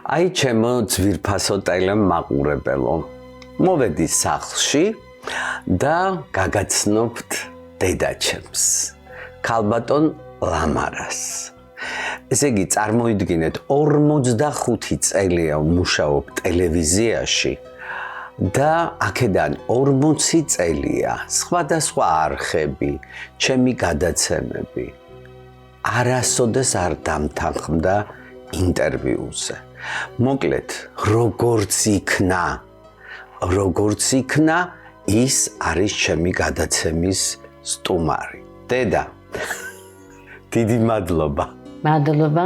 აი ჩემო ძვირფასო ტელემაყურებელო, მოვედი სახლში და გაგაცნობთ დედაჩემს, ქალბატონ ლამარას. ესე იგი, წარმოიდგინეთ, 45 წელია მუშაობ ტელევიზიაში და აქედან 40 წელია სხვადასხვა არხები, ჩემი გადაცემები. არასოდეს არ დამთანხმდა ინტერვიუზე. მოკლედ, როგორც იქნა, ის არის ჩემი გადაცემის სტუმარი. დედა, დიდი მადლობა. მადლობა,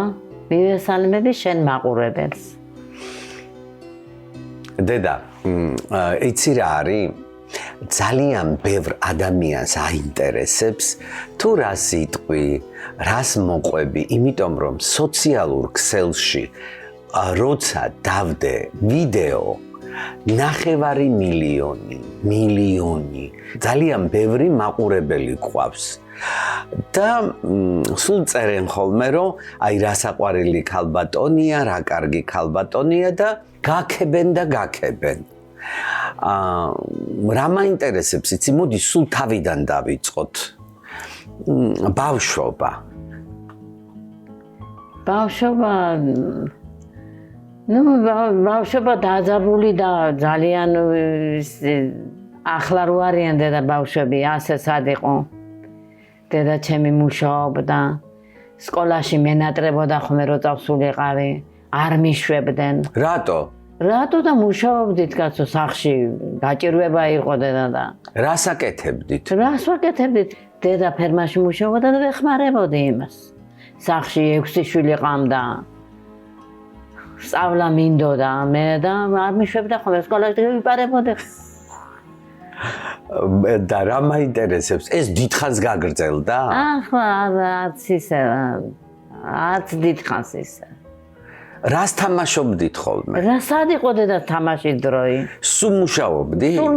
მივესალმები შენ მაყურებელს. დედა, იცი რა არის? ძალიან ბევრ ადამიანს აინტერესებს თუ რას იტყვი, რას მოყვები, იმიტომ რომ სოციალურ ქსელში როცა დავდე ვიდეო 9 მილიონი ძალიან ბევრი მაყურებელი გვყავს და სულ წერენ ხოლმე რომ აი რა საყვარელი ქალბატონია, რა კარგი ქალბატონია და გაქებენ. რა მაინტერესებს იცი, მოდი სულ თავიდან დავიწყოთ. ბავშვობა ბავშვობა დაძაბული და ძალიან ახლა რო არიან დედა ბავშვები, ასე სად იყო. დედა ჩემი მუშაობდა, სკოლაში მენატრებოდა ხომ რო წავსულიყავი, არ მიშვებდნენ. რატო და მუშაობდით კაცო სახლში, გაჭირვება იყო დედა და. რას აკეთებდით? დედა ფერმაში მუშაობდა და ვეხმარებოდი იმას. სახლში 6 შვილი ყამდა. სწავლა მინდოდა მე და არ მიშვებდა ხოლმე სკოლაში ვიპარებოდი. და რა მაინტერესებს? ეს დიდხანს გაგრძელდა? ახლა არც დიდხანს ისე. რას თამაშობდით ხოლმე? რასად იყო დედა თამაშის დროი? სულ მუშაობდით? სულ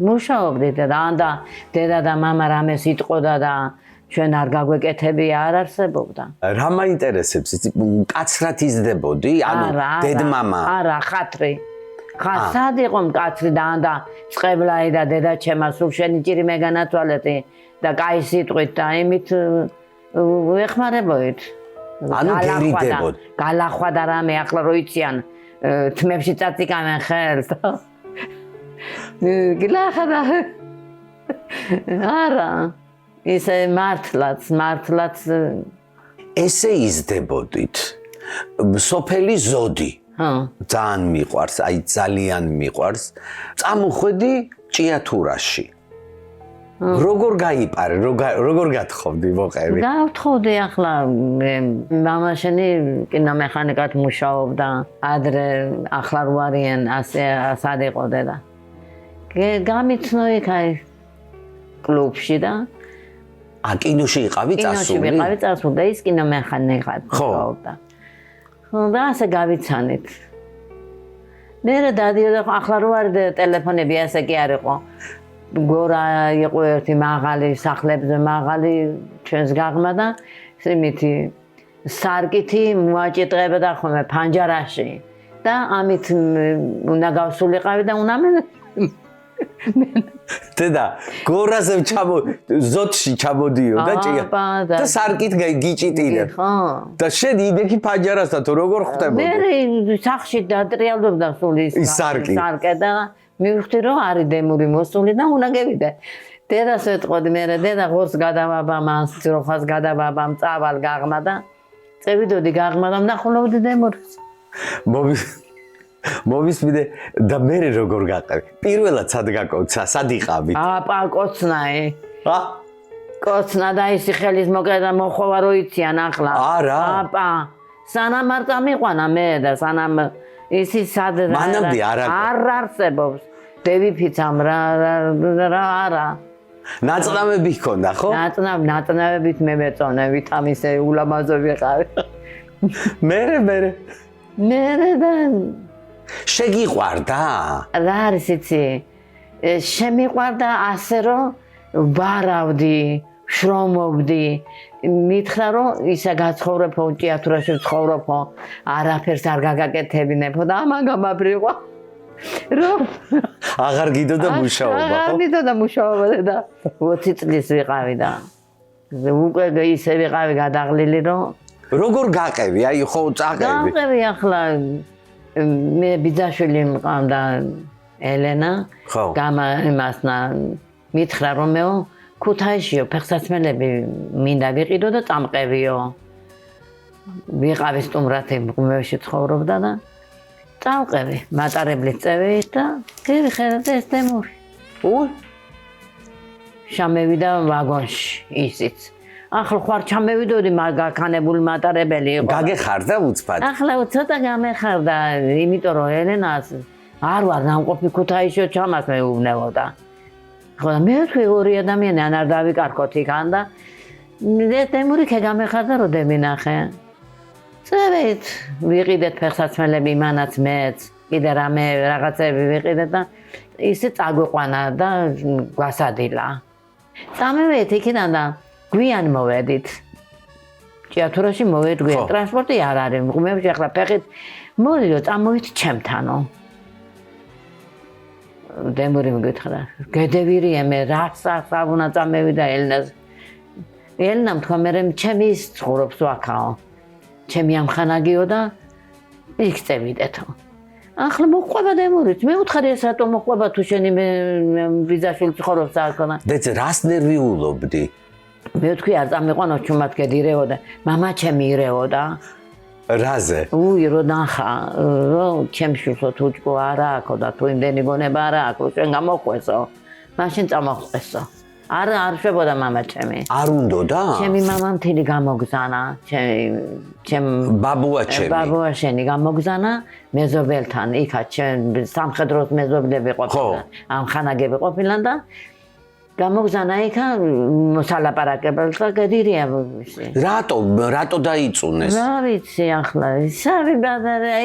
მუშაობდით და დედა და მამა რამეს იტყოდა და ჩვენ არ გაგვეკეთები არ არსებობდა. რა მაინტერესებს? კაცრად იზრდებოდი? ანუ დედმამა? არა, ხათრი. სად იყო მკაცრი და წყებლაი და დედა ჩემა სულ შენი ჭირი მეგანათვალეთი და კაი სიტყვით და იმით ვეხმარებოდით. ანუ გერიდებოდ. გალახვადა რამე ახლა რო იციან თმებში წაწიკავენ ხელს. გილახადა. არა. ისე მართლაც ესე იზრდებოდით. სოფელი ზოდი. ძალიან მიყვარს, აი ძალიან მიყვარს. წამოხვედი ჭიათურაში. როგორ გაიპარე, როგორ გათხოვდი მოყევი? გავთხოვდი ახლა მამა შენი კინომექანიკად მუშაობდა, ადრე ახლა რო არიან ასად იყო დედა. გამიცნო იქ აი კლუბში და კინოში იყავი წასული? კინოში ვიყავი წასული და ის კინომექანიკად მუშაობდა. და ასე გავიცანით. მე დადიოდა ახლა რო არის ტელეფონები ასე კი არ იყო. გორა იყო ერთი მაღალი სახლებზე მაღალი ჩვენს გაღმა და იმითი სარკითი მოაჭიტყებდა ხოლმე ფანჯარაში და ამით უნდა გავსულიყავი და უნდა მე დედა გორაზე ზოდში ჩამოდიო და ჭია და სარკით გიჭიტინებ და შენ იმექი ფანჯარასთან თუ როგორ ხვდებოდი? მე სახლში დატრიალობდა სულ ის სარკე და მივხვდი რომ არის დემური მოსული და უნდა გევიდე. დედას ვეტყოდი მე დედა ღორს გადავაბა მან ძროხას გადავაბა წავალ გაღმა და წევიდოდი გაღმა და ვნახულობდი დემურს. მოვისმინე და მე როგორ გაყევი? პირველად სად გაკოცა? სად იყავით? კოცნაი. კოცნა და ისი ხელის მოკედა მოხოვა რო იციან ახლა. არა. სანამ არ წამიყვანა მე და სანამ ისი სად მანამდე არ არსებობს. დევიფიცამ რა არა. ნაწნავები ჰქონდა ხო? ნაწნავებით მე მეწონებით ამისე ულამაზო ვიყავი. მე და შეგიყვარდა? რა არის იცი? შემიყვარდა ასე რომ ვარავდი, შრომობდი, მითხრა რომ ისა გაცხოვრებო ჭიათურაში ცხოვრობო არაფერს არ გაგაკეთებინებო და ამან გამაბრიყვა რომ აღარ გიდო და მუშაობა ხო? აღარ მიდო და მუშაობა და 20 წლის ვიყავი და უკვე ისე ვიყავი გადაღლილი რომ როგორ გაყევი? აი ხო წაყევი. გაყევი ახლა მე ბიძაშვილი მყავდა ელენა გამა იმასნა მითხრა რომ მეო ქუთაისშიო ფეხსაცმელები მინდა ვიყიდო და წამყევიო ვიყავი სტუმრათი მღვიმეში ცხოვრობდა და წამყევი მატარებლის წევი და გიხერდა ეს თემური შამევიდა ვაგონში ისიც ახლა ხარ ჩამევიდოდი მაგაქანებული მატარებელი იყო გაგეხარდა უცბად ახლა ცოტა გამეხარდა იმიტომ რომ ელენას არ ვარ ნამყოფი ქუთაისშიო ჩამას მეუბნებოდა ხოლო მე თქვი ორი ადამიანი არ დავიკარგოთ იქან და თემური გამეხარდა რომ დემინახე წევით ვიყიდეთ ფეხსაცმელები მანაც მეც კიდე რამე რაღაცები ვიყიდეთ და ისე წაგვიყვანა და გვასადილა წამევით იქიდან და გვიან მოვედით ჭიათურაში მოვედით გვიან ტრანსპორტი არ არის მღვიმეში ახლა ფეხით მოდიო წამოვით ჩემთანო დემური მიგითხრა გედევირია მე რა საუბნა წამევიდა ელენამ თქვა მე ჩემი ცხოვრობს ვაქაო ჩემი ამხანაგიო და იქ წევიდეთო ახლა მოყვება დემურით მე უთხარი ეს რატომ მოყვება თუ შენი ბიძაშვილი ცხოვრობს აქა დეც რას ნერვიულობდი მე თქვი არ წამიყვანო ჩუმად გედირეოდა მამა ჩემი ირეოდა რაზე რო ნახა რომ ჩემ შულსო თუ ჭკო არა აქო და თუ იმდენი გონება არა აქო შენ გამოყვესო მაშინ წამოყვესო არ შვებოდა მამა ჩემი არ უნდოდა ჩემი მამა მთელი გამოგზანა ჩემ ბაბუა შენი გამოგზანა მეზობელთან იქა ჩემ სამხედროს მეზობლები ყოფილა ამ ხანაგები ყოფილან და გამოგზანა იქა მოსალაპარაკებელს და გედირია რატო დაიწუნეს რა ვიცი ახლა ისავი ბადარა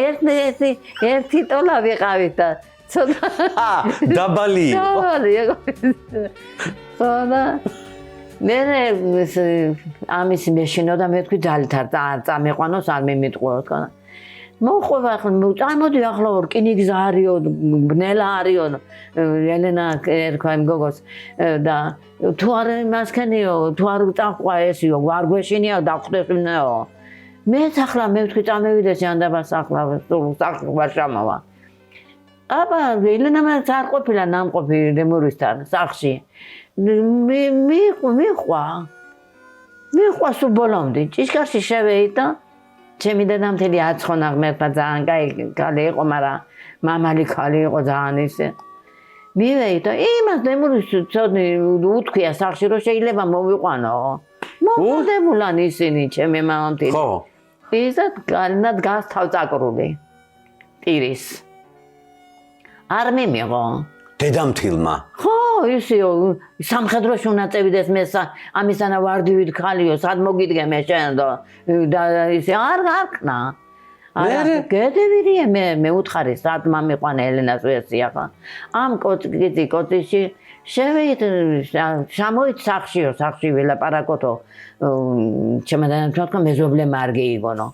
ერთი ტოლა ვიყავით და ცოტა დაბალი ხოდა მე ამის მეშინო და მე თქვი ძალით არ წამეყვანოს არ მიმიტყუო თქო მოყვება ახლა წამოდი ახლა რკინიგზა არისო ბნელა არისო ელენა ერქვა იმ გოგოს და თუ არ მასქენიო თუ არ წაყვა ესიო არ გვეშინია დახვდესინეო მეც ახლა მე თქვი წამევიდეს ჟანდაბას ახლა სახლ შამავა აბა ელენა მას არ ყოფილა ნამყოფი დემურისთან სახლში მიყვა სულ ბოლომდე ჭიშკარში შევეით და ჩემი დედა მთელი აცხონა ღმერთმა ძალიან კალი იყო მაგრამ მამალი ქალი იყო ძალიან ისე მივეით და იმას დემურის ცოდნი უთქვია სახლში რომ შეიძლება მოვიყვანო მოვუდებულან ისინი ჩემი მამა მთელი ხო ისა კალნად გას თავწაკრული ტირის არ მიმიღო დედამთილმა ხო ისეო სამხედროში უნდა წევიდეს მე ამისანა ვარდივით ხალიო სად მოგიდგე მე შენ და ისე არ გაკნა არა გედევირია მე უთხარი სად მამიყვანა ელენას ვერსია ხა ამ კოციში შევეით შამოით სახში ველაპარაკოთო ჩემადან თქვა მეზობლე მარგი იგონო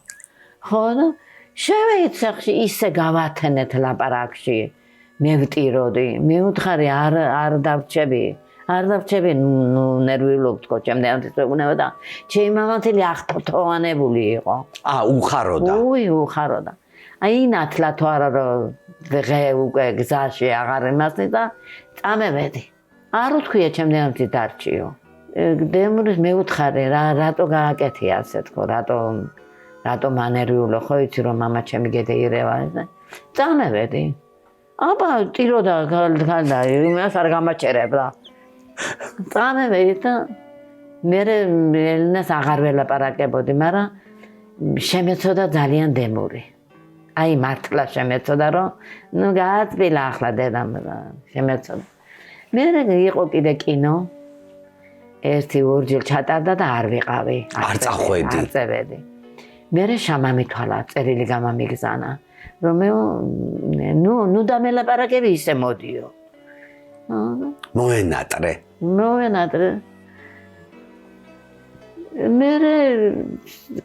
ხო შევეით სახში ისე გავათენეთ ლაპარაკში მე ვტიროდი მე უთხარი არ დავრჩები ნერვიულობ თქო ჩემთან თვითონება და ჩემი მამა მთელი აღფრთოვანებული იყო უხაროდა აი ნათლა თუ არა რომ დღე უკვე გზაში აღარ იმასნი და წამევედი არ უთქვია ჩემთან დარჩიო დემურის მე უთხარი რატო გააკეთე ასე თქო რატო მანერვიულო ხო იცი რომ მამა ჩემი გედეირევა წამევედი აბა ტიროდა გალდა იმას არ გამაჩერებდა წამევედი და მე ელენას აღარ ველაპარაკებოდი მაგრამ შემეცოდა ძალიან დემური აი მართლა შემეცოდა რომ ნუ გააწბილა ახლა დედამ შემეცოდა მე იყო კიდე კინო ერთი ორჯერ ჩატარდა და არ ვიყავი არ წახვედი არ წევედი მე შამამითვალა წერილი გამამიგზანა რომეო ნუ დამელაპარაკები ისე მოდიო მოენატრე მე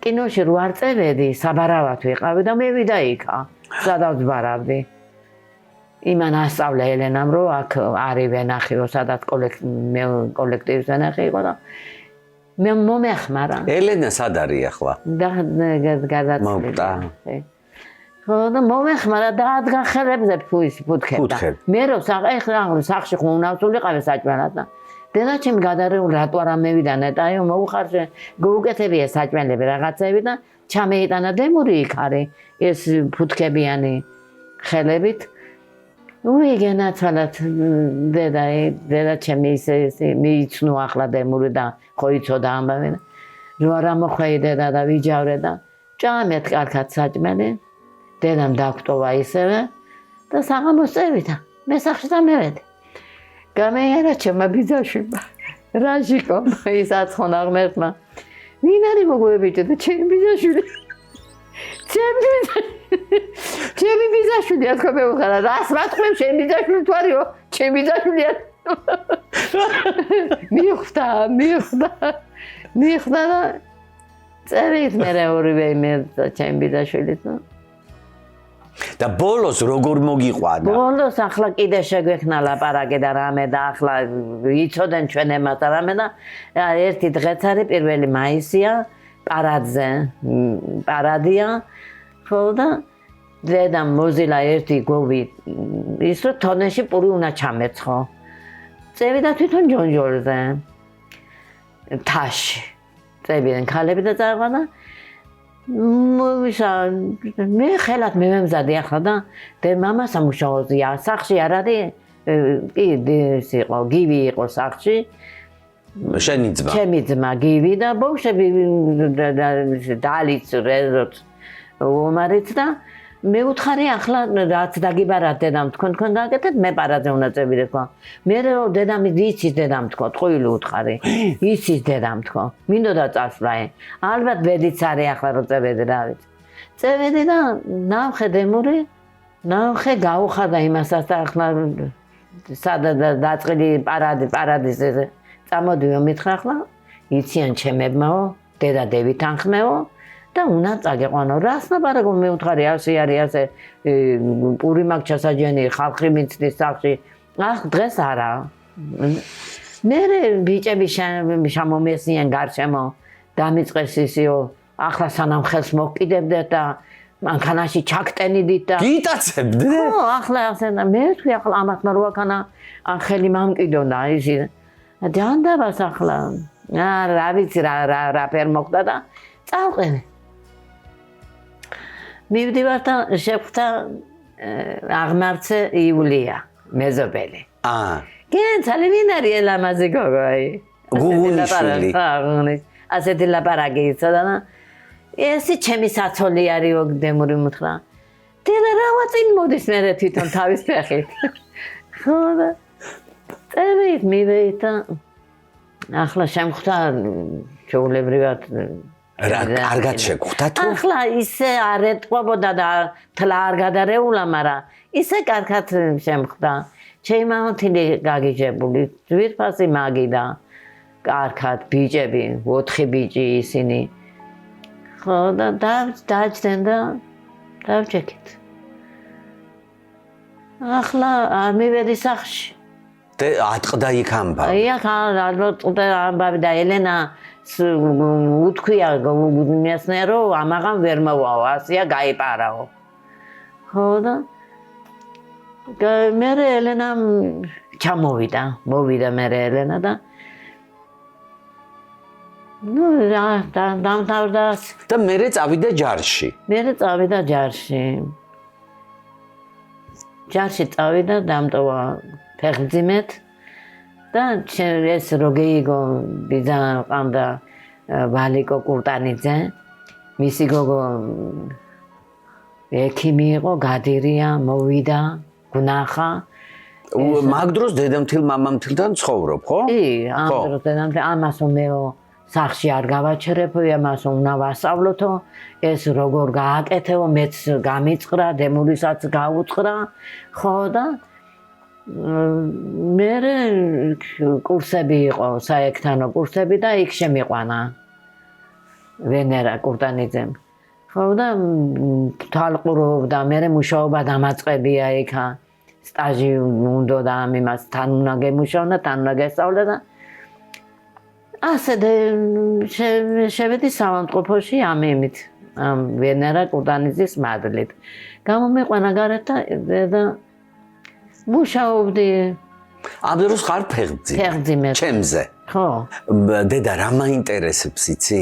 კინოში რო არ წევედი, საბარავად ვიყავი და მე ვიდა იქა, სადაც ვარავდი. იმან ასწავლა ელენამ, რომ აქ არის ვენახიო, სადაც კოლექტივის ვენახი იყო და მე მომეხმარა. ელენა სად არის ახლა? გადაცვლიდა. ხო და მომეხმარა და ადგა ხელებზე ფუთქებდა. მე რო სახში ხუნავსულიყავე საჭმელად და დედაჩემ გადარეული რატო არ ამევიდა ნეტაიო მოუხარშე გუგეთებია საჭმელები რაღაცები და ჩამეიტანა დემური იქ არის ეს ფუთქებიანი ხელებით უიგენაცვალად დედაჩემი ისე მიიცნო ახლა დემური და ხო იცოდა ამბავი რო არ ამოხვეი დედა და ვიჯავრე და ჭამეთ კარგად საჭმელი დედამ დაგტოვა ისევე და საღამოს წევიდა მე სახში დამევედი გამეარა ჩემმა ბიძაშვილმა რაჟიკო ის აცხონა ღმერთმა ვინ არის მოგუებიჭე და ჩემი ბიძაშვილი ჩემი ბიძაშვილი ახლა მეუხარა რას მათქვენ ჩემი ბიძაშვილი თუ არისო ჩემი ბიძაშვილია მიხვდა და წერით მე ორივე მე ჩემი ბიძაშვილით და ბოლოს როგორ მოგიყვანა? ბოლოს ახლა კიდე შეგვექნა ლაპარაკი და რამე და ახლა იცოდნენ ჩვენ ემას და რამე და ერთი დღეც არის 1 მაისია პარადია ხო და დედამ მოზილა ერთი გოვი ის რომ თონეში პური უნდა ჩამეცხო წევიდა თვითონ ჯონჯოლზე თაში წევდნენ ქალები და წაიყვანა მე ხელად მემემზადი ახლა და მამას ამუშაოზია სახში არ არის კი ეს იყო გივი იყო სახში შენი ძმა ჩემი ძმა გივი და ბავშვები დალიც რეზოთ უმარიც და მე უთხარი ახლა რაც დაგიბარათ დედამ თქვენ გააკეთეთ მე პარაძე უნდა წევიდე თქვა მე რომ დედამ იცის დედამ თქვა ტყუილი უთხარი იცის დედამ თქვა მინდოდა წასვლაი ალბათ ბედიც არის ახლა რომ წევედი რა ვიცი წევედი და ნავხე დემური ნავხე გაუხარდა იმასაც და ახლა სადა დაწყილი პარადის წამოდიო მითხრა ახლა იციან ჩემებმაო დედა დევით ანხმეო და უნდა წაგეყვანო რას ლაპარაკობ მე უთხარი ასე არის ასე პური მაგ ჩასაჯენი ხალხი მიცდის სახში ახ დღეს არა მე ბიჭები შემომესნიან გარშემო დამიწყეს ისიო ახლა სანამ ხელს მოკიდებდეთ და მანქანაში ჩაგტენიდით და გიტაცებდე? ხო ახლა ასე და მე თქვი ახლა ამათმა რო აქანა ხელი მამკიდონა ისი დანდაბას ახლა რა ვიცი რა ფერ მოხდა და წავყენე მივდივარ და შეხვდა აღმართზე იულია მეზობელი. გენცალი ვინ არის ელამაზი გოგოი? გუგულიშვილი. ასეთი ლაპარაკი იცოდა და ესი ჩემი საცოლი არის ოგდემური მუთხრა. დედა რა წინ მოდის მე თვითონ თავის ფეხით. ხო და წევით მივეით და ახლა შემხვდა ჩაულებრივად რა კარგად შეგვხვდა თუ? ახლა ისე არ ეტყვებოდა და თლა არ გადარეულა, მაგრამ ისე კარგად შემხვდა. ჩემი მამათილი გაგიჟებული, ძვირფასი მაგი და კარგად ბიჭები, 4 ბიჭი ისინი. ხო და დაჯდნენ და დავჭექით. ახლა არ მივედი სახში. ატყდა იქ ამბავი. იქ ატყდა ამბავი და ელენა უთქვია მეცნე რომ ამაღამ ვერ მოვაო, ასია გაიპარაო. ხო და მე ელენა მოვიდა მე ელენა და ნუ რა დამთავრდა და მე წავიდა ჯარში. ჯარში წავიდა დამტოვა ფეხმძიმედ და ეს როგეიგო ბიძა ყავდა ვალიკო კურტანიძე მისი გოგო ექიმი იყო გადირია მოვიდა გუნახა მაგ დროს დედამთილ მამამთილთან ცხოვრობ ხო? კი ამ დროს დედამთილ ამასო მეო სახში არ გავაჩერებო ამასო უნდა ვასწავლოთო ეს როგორ გააკეთეო მეც გამიწყრა დემურისაც გაუწყრა ხო და მე კურსები იყო საექთანო კურსები და იქ შემიყვანა ვენერა კურტანიძემ. ხო და თალყურობდა, მე მუშაობა დამაწყებია იქა. სტაჟი უნდა და ამას თან უნდა გემუშავნა, თან უნდა გესწავლა და ასე შევედი საავადმყოფოში ამ იმით, ამ ვენერა კურტანიძის მადლით. გამომეყვანა გარეთ და მუშაობდი. ამ დროს ხარ ფეხბურთზე. ჩემზე. ხო. დედა რა მაინტერესებს იცი?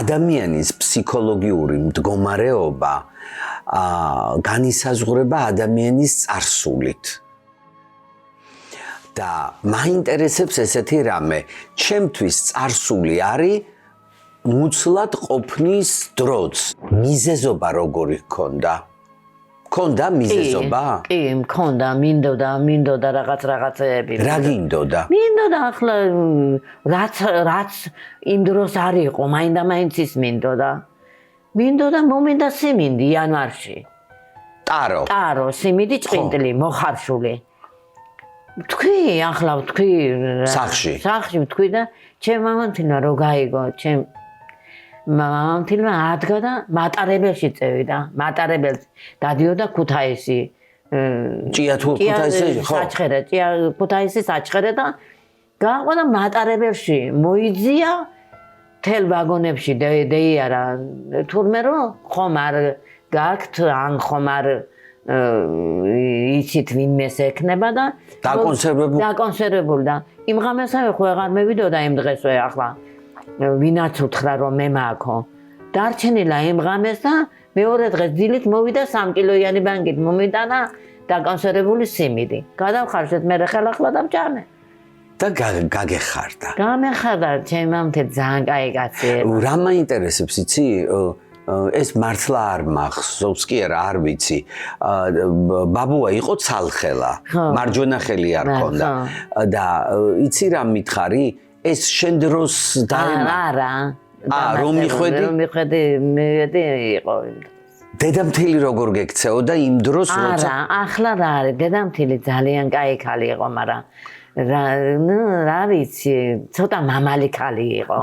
ადამიანის ფსიქოლოგიური მდგომარეობა განისაზღვრება ადამიანის წარსულით. და მაინტერესებს ესეთი რამე, ჩემთვის წარსული არის მუცლად ყოფნის დროც. მიზეზობა როგორი ჰქონდა? ჰქონდა მიზეზობა? კი, მქონდა, მინდოდა რაღაცეები. რა გინდოდა? მინდოდა ახლა რაც იმ დროს არ იყო, მაინდა-მაინც ის მინდოდა. მინდოდა მომინდა სიმინდი იანვარში. ტარო, სიმინდი ჭყინტლი, მოხარშული. თქვი, ახლა თქვი. სახში თქვი და ჩემ მამამთილმა რო გაიგო, ჩემ მამამთილმა ადგა და მატარებელში წევიდა. მატარებელში დადიოდა ქუთაისი. ქუთაისი, ხო. საჩხერე, ქუთაისი საჩხერე და გაყვა და მატარებელში მოიძია თელ ვაგონებში დეიარა თურმე რომ ხომ არ გაქვთ ან ხომ არ იცით ვინმეს ექნება და დაკონსერვებული და იმ ღამესავე ხო აღარ მევიდოდა იმ დღესვე ახლა ვინაც უთხრა რომ მე მაქვს დარჩენილა იმ ღამეს და მეორე დღეს დილით მოვიდა 3 კილოიანი ბანკით მომიდა და დაკონსერვებული სიმინდი გადავხარშეთ მე ხელახლა და მჭამე და გაგეხარდა. გამეხარდა, ჩემი მამთე ძალიან კაი კაცია. რა მაინტერესებს იცი? ეს მართლა არ მახსოვს კი არ ვიცი. ბაბუა იყო ცალხელა, მარჯვენა ხელი არ ქონდა. და იცი რა მითხარი? ეს შენ დროს დაემა? არა. რომ მიხვედი იყო. დედამთილი როგორ გექცეოდა იმ დროს როცა? არა, ახლა რა არის? დედამთილი ძალიან კაი ქალი იყო, მაგრამ რა ვიცი, ცოტა მამალი ქალი იყო.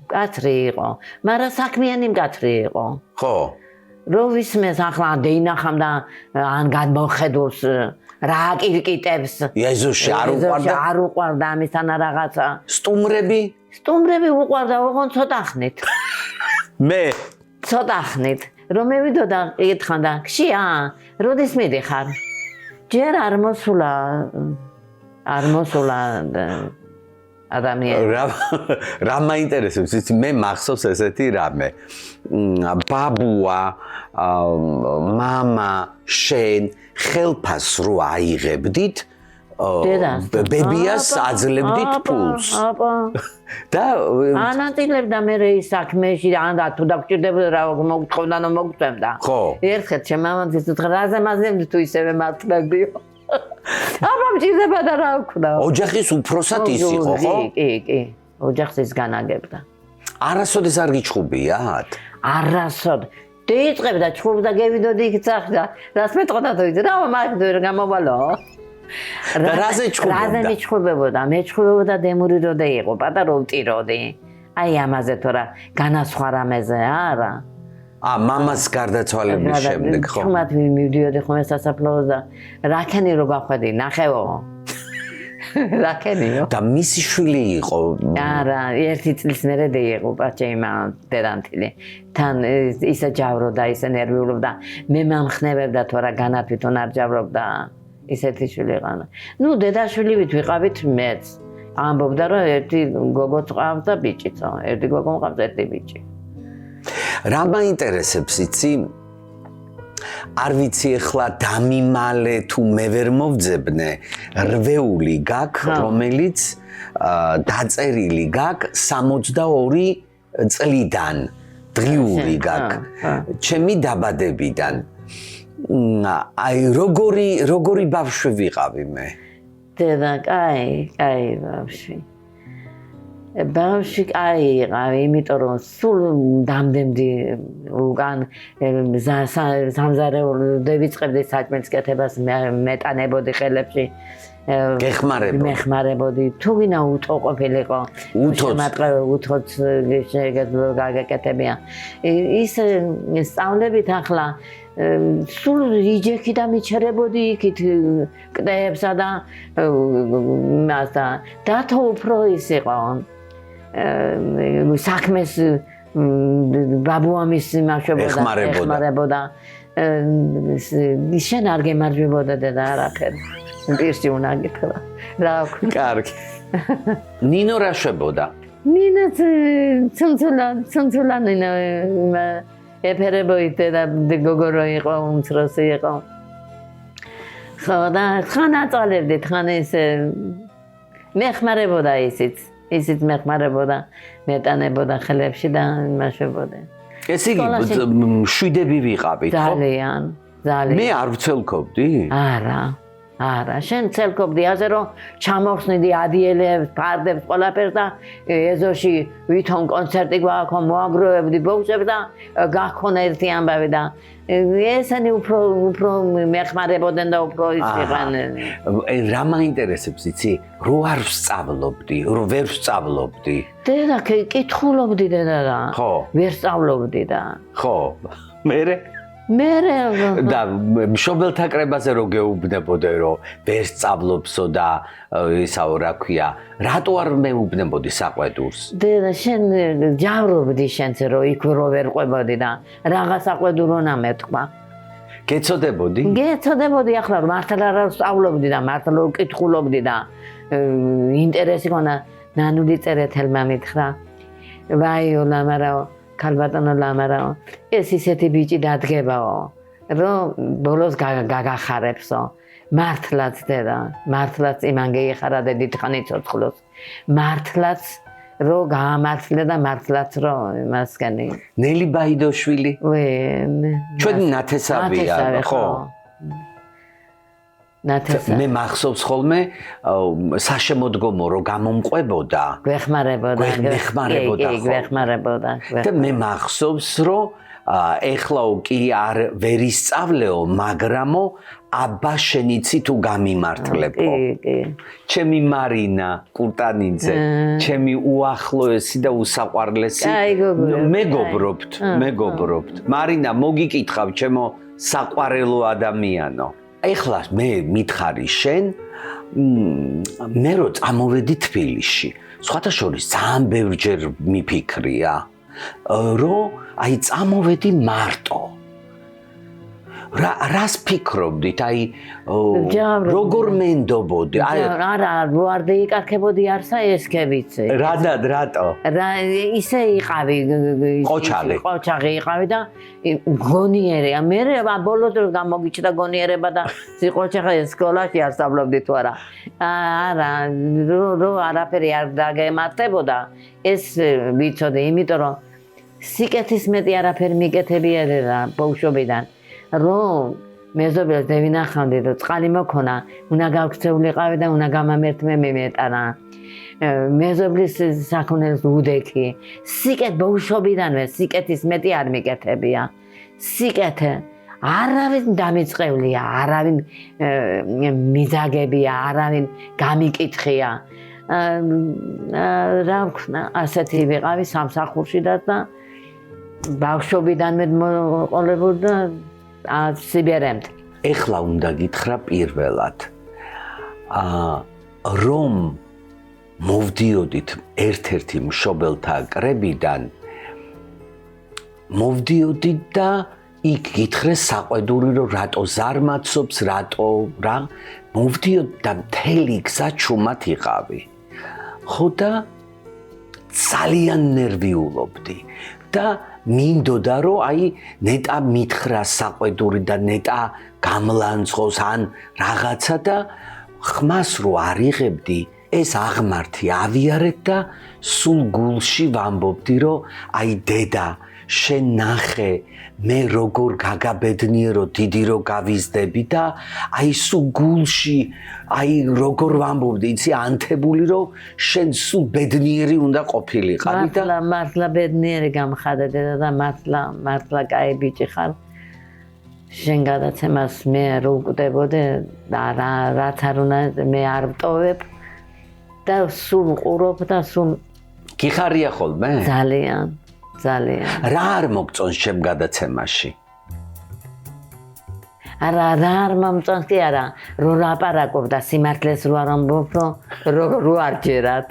კაცრი იყო. მაგრამ საქმიანი მკაცრი იყო. ხო. რო ვისმეს ახლა დეინახამ და ან გადმოხედულს რა აკირკიტებს. იეზოში არ უყვარდა ამისთან რაღაცა. სტუმრები უყვარდა, ოღონდ ცოტა ხნით. მე ცოტა ხნით. რომ მევიდოდა ეკითხა და ქშია, როდის მიდიხარ? ჯერ არ მოსულა ადამიანი. რა მაინტერესებს იცი მე მახსოვს ესეთი რამე. ბაბუა, მამა, შენ ხელფას რო აიღებდით ბებიას აძლებდით ფულს. და ანაწილებდა მე ის საქმეში ან თუ დაგჭირდებოდა რა მოგთხოვდა და მოგწევდა. ერთხელ ჩემ მამამთის უთხრა რაზე მაზემდი თუ ისევე მართლაგდიო. აბა მჭირდება და რა ვქნა. ოჯახის უფროსად ის იყო, ხო? კი. ოჯახს ის განაგებდა. არასოდეს არ გიჩხუბიათ? არასოდ. დიწყებდა ჩხუბს და გევიდოდი იქ წახდა. რას მეტყოდა თუ იცი? რა მაგ გამოვალო. რაზე ჩხუბებოდა? მე ჩხუბებოდა დემური როდე იყო, პატაროვტი როდი. აი ამაზე თორა განასხვა რამეზე არა. მამას გარდაცვალების შემდეგ ხო? თუმად მივდიოდი ხოლმე სასაფლაოზე და რაკენი რო გახვედი, ნახევო. რაკენიო? და მისი შვილი იყო. არა, 1 წლის მერე იყო პაჩეიმა დედამთილი. თან ისე ჯავრობდა, ისე ნერვიულობდა. მე მომხნევებდა თორა განათ თვითონ არ ჯავრობდა. ისეთი შვილი ყანა. ნუ დედაშვილივით ვიყავით მეც. ამბობდა რომ ერთი გოგოც ყავს და ბიჭიცო. ერთი გოგო მყავს, ერთი ბიჭი. რა მაინტერესებს იცი? არ ვიცი ახლა დამიმალე თუ მე ვერ მოვძებნე რვეული გაქვს რომელიც დაწერილი გაქვს 62 წლიდან დღიური გაქვს ჩემი დაბადებიდან აი როგორი ბავშვი ვიყავი მე დედა კაი ბავშვი ბავშვი კაი იყავი იმიტომ რომ სულ დამდებდი უკან სამზარეულო ვიწყებდი საჭმელის კეთებას მეტანებოდი ხელებში მეხმარებოდი თუ გინდა უთო ყოფილიყო უთოც შეგეძლო გაგეკეთებია ის სწავლებით ახლა სულ რიჯექი და მიჩერებოდი იქით კტეებსა და მასა დათო უფრო ის იყო საქმეს ბაბუამის ეხმარებოდა შენ არ გემარჯვებოდა და არაფერი პირში უნდა გითხრა რა კარგი ნინო რა შვებოდა ნინო ცუნცულა ნინო ეფერებოით და გოგორო იყო უმცროსი იყო ხო და ხან აწალებდით ხან ეს მეხმარებოდა ისიც მეხმარებოდა მეტანებოდა ხელებში და იმაშებოდა ეს იგი შვიდები ვიყავით ხო ძალიან მე არ ვცელკობდი არა შენ ცელკობდი ასე რომ ჩამოხსნიდი ადიელებს ფარდებს ყველაფერს და ეზოში ვითომ კონცერტი გვაქვს მოაგროვებდი ბოქსებს და გახონა ერთი ამბავი და ესენი უფრო მეხმარებოდნენ და უფრო ის იყან რა მაინტერესებს იცი რო არ ვსწავლობდი რო ვერ ვსწავლობდი დედა კითხულობდი დედა რა ხო ვერ სწავლობდი და ხო მე და მშობელთა კრებაზე რო გეუბნებოდე რომ ვერ სწავლობსო და ისაო რა ქვია რატო არ მეუბნებოდი საყვედურს დედა შენ ჯავრობდი შენც რომ იქ რო ვერ ყვებოდი და რაღა საყვედურო ნამეთქვა გეცოდებოდი ახლა რომ მართლა რა სწავლობდი და მართლა ვკითხულობდი და ინტერესი გონა ნანული წერეთელმა მითხრა ვაიოლა მაგრამ ქალბატონო ლამარაო ეს ისეთი ბიჭი დადგებაო რომ ბოლოს გაგახარებსო მართლაც დედა მართლაც იმან გეიხარა და დიდხანი ცოცხლოს მართლაც რომ გაამართლე და მართლაც რომ მასკენი ნელი ბაიდოშვილი ჩვენი ნათესავია ხო მე მახსოვს ხოლმე საშემოდგომო რო გამომყვებოდა გვეხმარებოდა და მე მახსოვს რომ ეხლაო კი არ ვერ ისწავლეო მაგრამო აბა შენიცი თუ გამიმართლებო ჩემი მარინა კურტანიძე ჩემი უახლოესი და უსაყვარლესი მეგობრობთ მარინა მოგიკითხავ ჩემო საყვარელო ადამიანო ეხლა მე მითხარი შენ მე რო წამოვედი თბილისში სხვათა შორის ძალიან ბევრჯერ მიფიქრია რომ აი წამოვედი მარტო რას ფიქრობდით აი როგორ მენდობოდი აი არა ვარდი იკარქებოდი არსა ესქებიცე რატო ისე იყავი ყოჩაღი იყავი და გონიერე მე ბოლოს დროს გამოგიჩნდა გონიერება და ყოჩაღი სკოლაში არ სწავლობდი თუ არა რო არაფერი არ დაგემართებოდა ეს ვიცოდი იმიტომ რომ სიკეთის მეტი არაფერი მიკეთებია და ბავშვობიდან რომ მეზობელს დევინახავდი რომ წყალი მოქონა უნდა გავქცეულიყავი და უნდა გამამერთმე მიმეტანა მეზობლის საქონელს უდექი სიკეთ ბავშვობიდანვე სიკეთის მეტი არ მიკეთებია სიკეთე არავინ დამიწყევლია არავინ მიძაგებია არავინ გამიკითხია რა ვქნა ასეთი ვიყავი სამსახურში და ბავშვობიდანვე მოყოლებოდა სიბერემთ. ეხლა უნდა გითხრა პირველად. რომ მოვდიოდით ერთ-ერთი მშობელთა კრებიდან მოვდიოდით და იქ გითხრეს საყვედური რომ რატო ზარმაცობს, რატო რა მოვდიოდ და მთელი გზა ჩუმად იყავი. ხო და ძალიან ნერვიულობდი და მინდოდა რომ აი ნეტა მითხრა საყვედური და ნეტა გამლანძღოს ან რაღაცა და ხმას რო არიღებდი ეს აღმართი ავიარეთ და სულ გულში ვამბობდი რომ აი დედა შენ ნახე მე როგორ გაგაბედნიერო დიდი რო გავიზდები და აი სულ გულში აი როგორ ვამბობდი იცი ანთებული რომ შენ სულ ბედნიერი უნდა ყოფილიყავი და მართლა ბედნიერი გამხადე და მართლა კაი ბიჭი ხარ შენ გადაცემას მე არ ვკვდებოდე და რაც არ უნდა მე არ ვტოვებ და სულ ყურობ და სულ გიხარია ხოლმე? ძალიან. რა არ მოგწონს ჩემ გადაცემაში? არა არ მომწონს კი არა რო ლაპარაკობ და სიმართლეს რო არ ამბობ რო არ ჯერათ.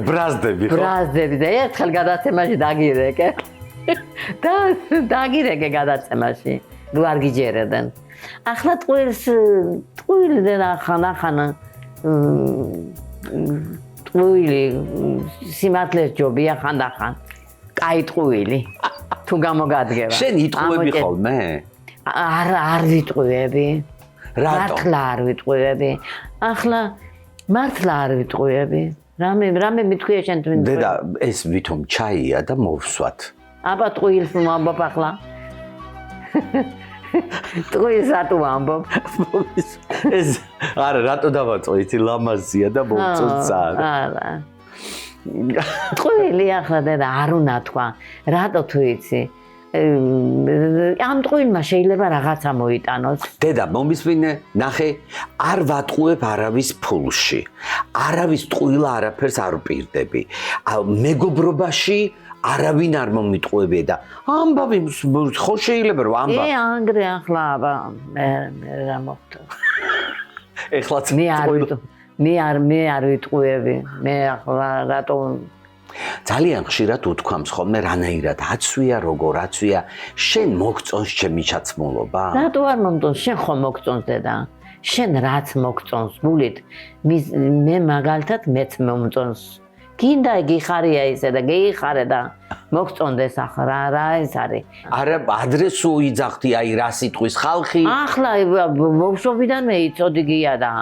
ბრაზდები ხო? ბრაზდები და ერთხელ გადაცემაში დაგირეკე. და დაგირეკე გადაცემაში. რო არ გიჯერებდნენ. ახლა ტყუილი და ხან ტყუილი სიმართლეს ჯობია ხანდახან. კაი ტყუილი. თუ გამოგადგება. შენ იტყუები ხოლმე? არ ვიტყუები. მართლა არ ვიტყუები. ახლა მართლა არ ვიტყუები. რამე მithქვია შენ თუ დედა ეს ვითომ ჩაია და მოვსვათ. აბა ტყუილს მომბობ ახლა. ტყუილს რატო ამბობ? ეს არა რატო დავაწყო იცი ლამაზია და მოვწონს არ. არა. ტყუილი ახლა და არ უნდა თქვა. რატო თუ იცი? ამ ტყუილმა შეიძლება რაღაცა მოიტანოს. დედა მომისმინე, ნახე, არ ვატყუებ არავის ფულში. არავის ტყუილა არაფერს არ ვპირდები. მეგობრობაში არავინ არ მომიტყუებია და ამბავი ხო შეიძლება რომ ამბავ. ანგრე ახლა აბა მე რა მოხდა. ეხლაც მე არ ვიტყუები. მე ახლა რატო ძალიან ხშირად უთქვამს ხოლმე რანაირად აცვია, როგორ აცვია, შენ მოგწონს ჩემი ჩაცმულობა? რატო არ მომწონს? შენ ხომ მოგწონს დედა? შენ რაც მოგწონს გულით, მე მაგალითად მეც მომწონს. გინდა გიხარია ისე და გეიხარე და მოგწონდეს ახლა რა ეს არის? არა, ადრე სულ იძახდი აი რა სიტყვის ხალხი. ახლა ბავშვობიდანვე იცოდი გია და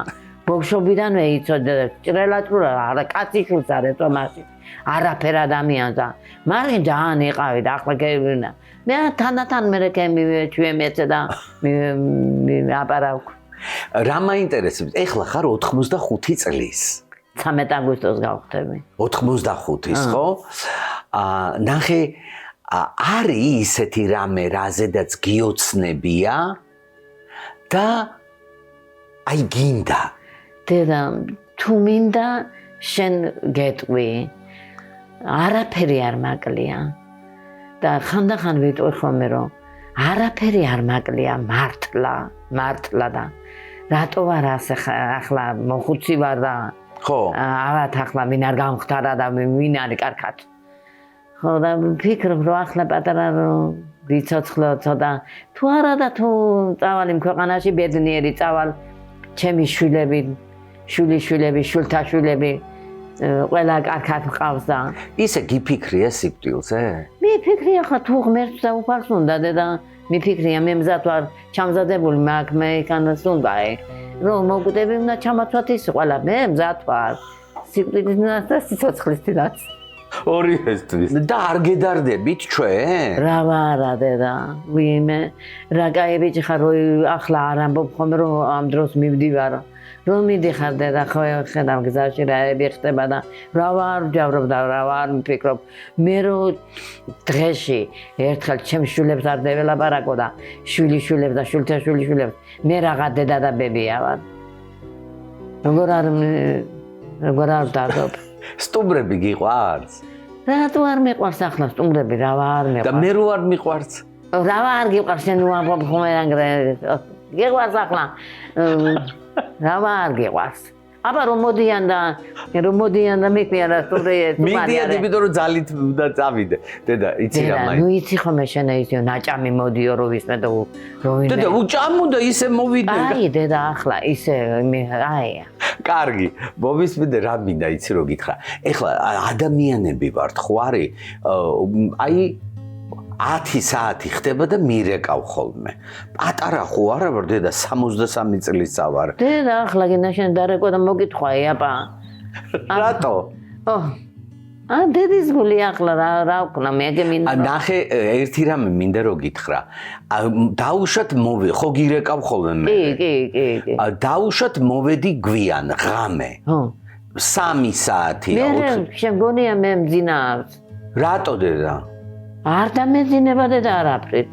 ბავშვობიდანვე იცოდი ჭრელაჭრა არა კაციშვილს არის თომაში. არაფერ ადამიანს და მაგრამ ძალიან იყავი და ახლა მე თანდათან მე ჩვენეცე და აპარაკ. რა მაინტერესებს? ეხლა ხარ 85 წლის. 13 აგვისტოს გავხდები. 85-ის ხო? ნახე არის ისეთი რამე რაზედაც გიოცნებია და აი გინდა. დედა თუ მინდა შენ გეტყვი. არაფერი არ მაკლია და ხანდახან ვიტყვი ხოლმე რომ არაფერი არ მაკლია მართლა და რატო არ ასე ახლა მოხუცი ვარ და ხო ავათ ახლა ვინ არ გამختარა და ვინ არის კარგად ხო და ვფიქრობ რომ ახლა პატარა რომ ვიცოცხლო ცოტა თუ არა და თუ წავალ იმ ქვეყანაში ბედნიერი წავალ ჩემი შვილები შვილთა შვილები ყველა კარგად მყავს და ისე გიფიქრია სიკვდილზე? მიფიქრია ხა თუ ღმერთს და უფალს უნდა და მიფიქრია მე მზად ვარ ჩამზადებული მაქვს მე იქანას უნდა რომ მოკვდები უნდა ჩამაცვათ ის ყველა მე მზად ვარ სიკვდილისნაც და სიცოცხლისნაც ორივესთვის და არ გედარდებით ჩვენ? რა ვარა დედა ვიმე რა კაი ბიჭი ხარ რომ ახლა არ ამბობ ხოლმე რომ ამ დროს მივდივარ რომ მიდიხარ დედა ხო ხედავ გზაში რაები ხდება და რა ვარ ვჯავრობ და რა ვარ მფიქრობ მე რომ დღეში ერთხელ ჩემ შვილებს არ დაველაპარაკო და შვილიშვილებს და შვილთა შვილიშვილებს მე რაღა დედა და ბებია ვარ როგორ არ დადობ სტუმრები გიყვარს? რატო არ მიყვარს ახლა სტუმრები რა არ მიყვარს და მე რო არ მიყვარს? რა არ გიყვარს შენ უამბობ ხომ ერანგრე გიყვარს ახლა რა არ გიყვარს აბა რომ მოდიან და მიქნიან და სტუმრები მიდიან იმიტომ რომ ძალით უნდა წავიდე დედა იცი რა მაინც ნუ იცი ხომ შენ ისე ნაჭამი მოდიო რომ ვისმე და რომ დედა უჭამუნდა ისე მოვიდე აი დედა ახლა ისე აი კარგი მომისმინე რა მინდა იცი რომ გითხრა ეხლა ადამიანები ვართ ხო არის აი 10 საათი ხდება და მირეკავ ხოლმე. პატარა ხო არა ვარ დედა 63 წლისა ვარ. დედა ახლა გინდა შენ დარეკვა და მოგითხვაი აბა. რატო? დედის გული ახლა რა ვქნა მე გემინდა. ნახე ერთი რამე მინდა რომ გითხრა. დაუშვათ ხო გირეკავ ხოლმე მე. კი. დაუშვათ მოვედი გვიან ღამე. 3 საათია. მე შემგონია მე მძინავს. რატო დედა? არ დამეძინება და არაფრით.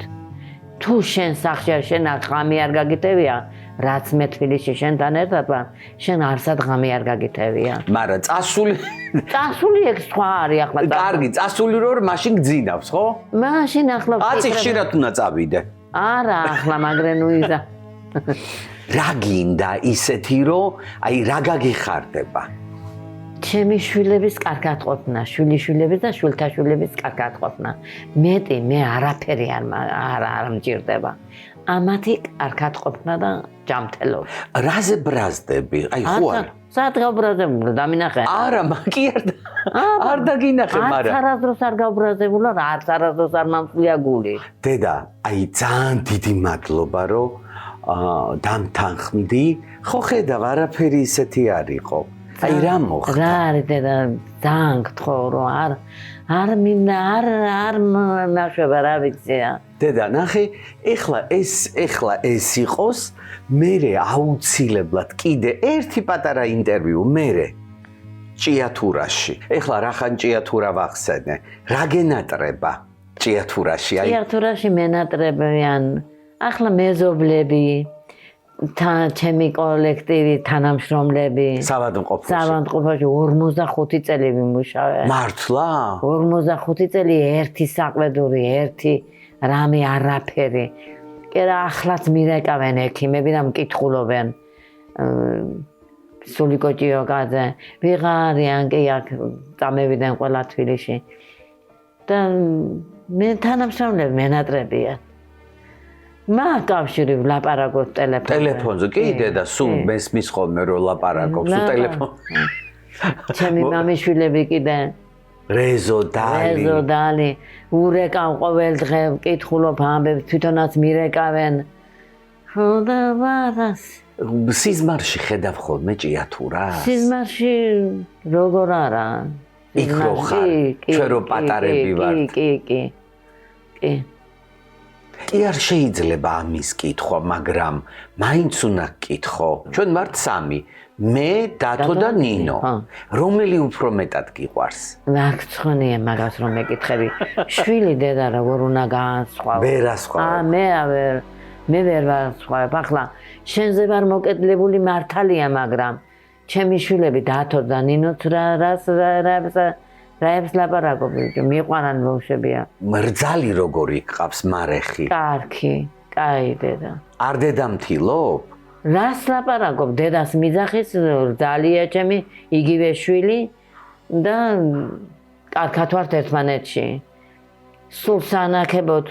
თუ შენ სახში შენ ღამე არ გაგიტევია, რაც მე თბილისში შენთან ერთად ვარ, შენ არსად ღამე არ გაგიტევია. მაგრამ წასული ეგ სხვა არის ახლა. კარგი, წასული რო მაშინ გძინავს, ხო? მაშინ ახლა აცი ხშირად უნდა წავიდე. არა, ახლა მაგრენუიზა. რა გინდა ისეთი რომ აი რა გაგიხარდება? ჩემი შვილების კარგად ყოფნა, შვილიშვილების და შვილთაშვილების კარგად ყოფნა. მეტი მე არაფერი არ მჭირდება. ამათი კარგად ყოფნა და ჯანმრთელობა. რაზე ბრაზდები? აი ხო არა. საათ გაბრაზებული დამინახე. არა, კი არ დაგინახე, მაგრამ არასდროს არ გაბრაზებულა, არასდროს არ მომწვია გული. დედა, აი ძალიან დიდი მადლობა რომ დამთანხმდი. ხო ხედავ, არაფერი ისეთი არ იყო. აი რა მოხდა? რა არის დედა, ძალიან გთხოვ რომ არ მინდა არ ნაშვება რა ვიცია. დედა, ნახე, ეხლა ეს იყოს, მერე აუცილებლად კიდე ერთი პატარა ინტერვიუ მერე ჭიათურაში. ეხლა რახან ჭიათურა ვახსენე? რა გენატრება ჭიათურაში? აი ჭიათურაში მენატრებიან ახლა მეზობლები ჩემი კოლექტივი თანამშრომლები სავადმყოფოში 45 წელი ვიმუშავე. მართლა? 45 წელი ერთი საყვედური, ერთი რამე არაფერი. კი რა ახლაც მირეკავენ ექიმები და მკითხულობენ. სულიკო ჭიოკაძე, ვიღარიან კი აქ წამევიდნენ ყველა თბილისში. და მე თანამშრომლები მენატრებიან. კავშირი ვლაპარაკობ ტელეფონზე. კი დედა, სულ მესმის ხოლმე რომ ლაპარაკობს ტელეფონზე. ჩემი მამიშვილები კიდე რეზო დალი ურეკავ ყოველ დღე მკითხულობ ამბებს თვითონაც მირეკავენ. ხო და ვარას სიზმარში ხედავ ხოლმე ჭიათურას? სიზმარში როგორ არა? იქ რო ხარ, ჩვენ რო პატარები ვართ. კი. კი არ შეიძლება ამის კითხვა, მაგრამ მაინც უნდა გკითხო. ჩვენ ვართ სამი. მე, დათო და ნინო. რომელი უფრო მეტად გიყვარს? მაგცხონია მაგას რომ მეკითხები. შვილი დედა როგორ უნდა გაანსხვავო? ვერასხვავებ. მე ვერ ვასხვავებ. ახლა შენზე ვარ მოკედლებული მართალია, მაგრამ ჩემი შვილები დათო და ნინოც რაებს ლაპარაკობენ, მიყვარან ბავშვებია. მრძალი როგორი გყავს მარეხი? კარგი, კაი დედა. არ დედამთილობ? რას ლაპარაკობ? დედას მიძახის, რძალია ჩემი, იგივე შვილი და კარგად ვართ ერთმანეთში. სულ სანახებოთ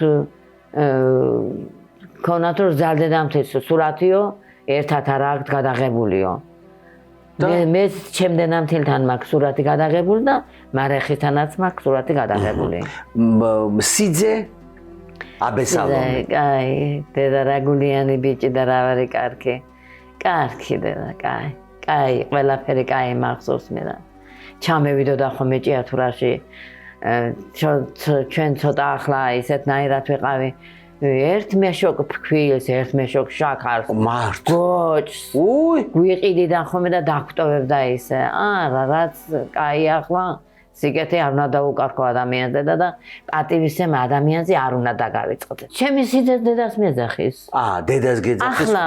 ქონათ რომ რძალ დედამთილს სურათიო, ერთად არ აქვს გადაღებულიო. მე ჩემ დედამთილთან მაქვს სურათი გადაღებული და მარეხისთანაც მაქვს სურათი გადაღებული. სიძე? აბესალომი. კაი, დედა რაგულიანი ბიჭი და რა ვარი კარგი. კარგი დედა, კაი, ყველაფერი კაი მახსოვს მე და ჩამევიდოდა ხოლმე ჭიათურაში. ჩვენ ცოტა ახლა ისეთნაირად ვიყავი. ერთ მეშოკ ფქვილს, ერთ მეშოკ შაქარს. მარტ. გოჭს. გვიყიდიდან ხოლმე და დაგვტოვებდა ისე. არა, რაც კაი ახლა სიკეთე არ უნდა დაუკარგო ადამიანზე და პატივისცემ ადამიანზე არ უნდა დაგავიწყდე. ჩემი სიძე დედას მეძახის. დედას გეძახის. ახლა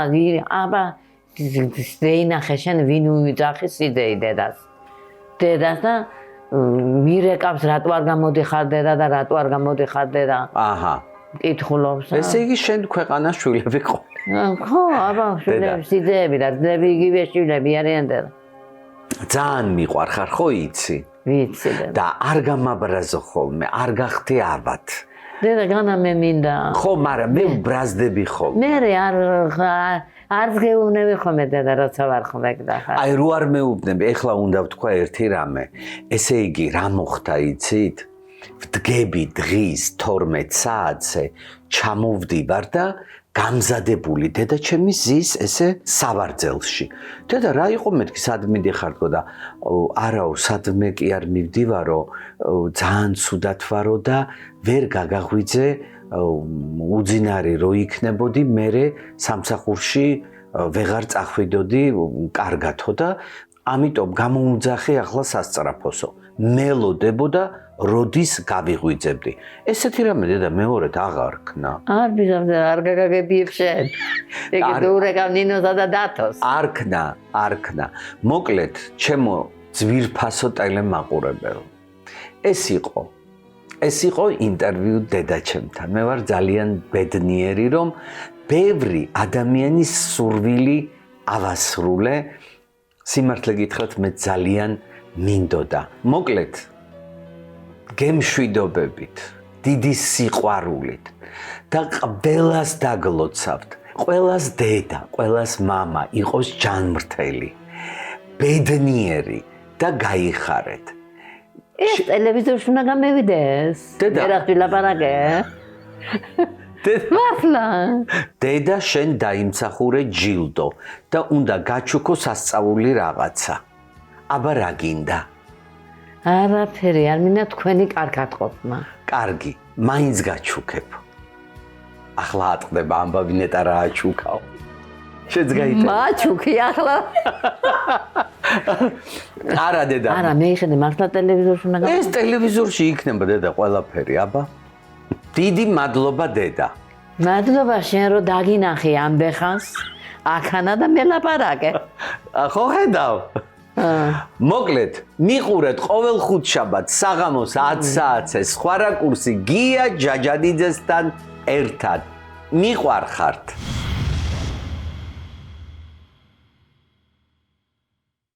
რეინახე შენ ვინ უიძახის სიძეი დედას. დედას და მირეკავს რატო არ გამოდიხარ დედა და რატო არ გამოდიხარ დედა. მკითხულობს. ესე იგი შენ ქვეყანას შვილები ყო. ხო, შვილები, სიძეები და ძმები იგივე შვილები არიან და. ძალიან მიყვარხარ ხო იცი? ვიცი და. და არ გამაბრაზო ხოლმე, არ გახდე აბათ. დედა განა მე მინდა. ხო, მაგრამ მე ბრაზდები ხოლმე. მე არც გეუბნები ხოლმე დედა როცა ვარ ხოლმე და. აი რო არ მეუბნები, ეხლა უნდა ვთქვა ერთი რამე. ესე იგი რა მოხდა იცით? ვდგები დღის 12 საათზე, ჩამოვდივარ და გამზადებული დედა ჩემი ზის ესე სავარძელში. დედა რა იყო მეთქი სად მიდიხარდო და არაო სადმე კი არ მივდივარო, ძალიან ცუდად ვარო და ვერ გაგაღვიძე უძინარი რო იქნებოდი მერე სამსახურში ვეღარ წახვიდოდი კარგათო და ამიტომ გამოუძახე ახლა სასწრაფოსო. მელოდებოდა როდის გავიღვიძებდი. ესეთი რამე დედა მეორედ აღარ ქნა. არ ბიზამდა არ გაგაგებიებ შენ. ეგ დურეკავ ნინოსა და დათოს. არ ქნა. მოკლედ, ჩემო ძვირფასო ტელემაყურებელო. ეს იყო ინტერვიუ დედაჩემთან. მე ვარ ძალიან ბედნიერი, რომ ბევრი ადამიანის სურვილი ავასრულე. სიმართლე გითხრათ, მე ძალიან მინდოდა. მოკლედ, გემშვიდობებით, დიდი სიყვარულით და ყველას დაგლოცავთ. ყველას დედა, ყველას მამა იყოს ჯანმრთელი, ბედნიერი და გაიხარეთ. ეს ტელევიზორში უნდა გამევიდეს. დედა. ერახში ლაპარაკე. მართლა. დედა შენ დაიმსახურე ჯილდო და უნდა გაჩუქო სასწაული რაღაცა. აბა რა გინდა? არაფერი, არ მინდა თქვენი კარგად ყოფნა. კარგი, მაინც გაჩუქებ. ახლა ატყდება ამბავი ნეტა რა აჩუქავ. შენც გაიტანე. მაჩუქი ახლა. არა დედა. არა, მე იხედე მართლა ტელევიზორში უნდა ეს ტელევიზორში იქნება დედა ყველაფერი, აბა. დიდი მადლობა დედა. მადლობა შენ რომ დაგინახე ამბეხანს. აქანა და მე ლაპარაკე. ხო ხედავ? მოკლედ, მიყურეთ ყოველ ხუთშაბათს საღამოს 10 საათზე სხვა რაკურსი გია ჯაჯადიძესთან ერთად. მიყვარხართ.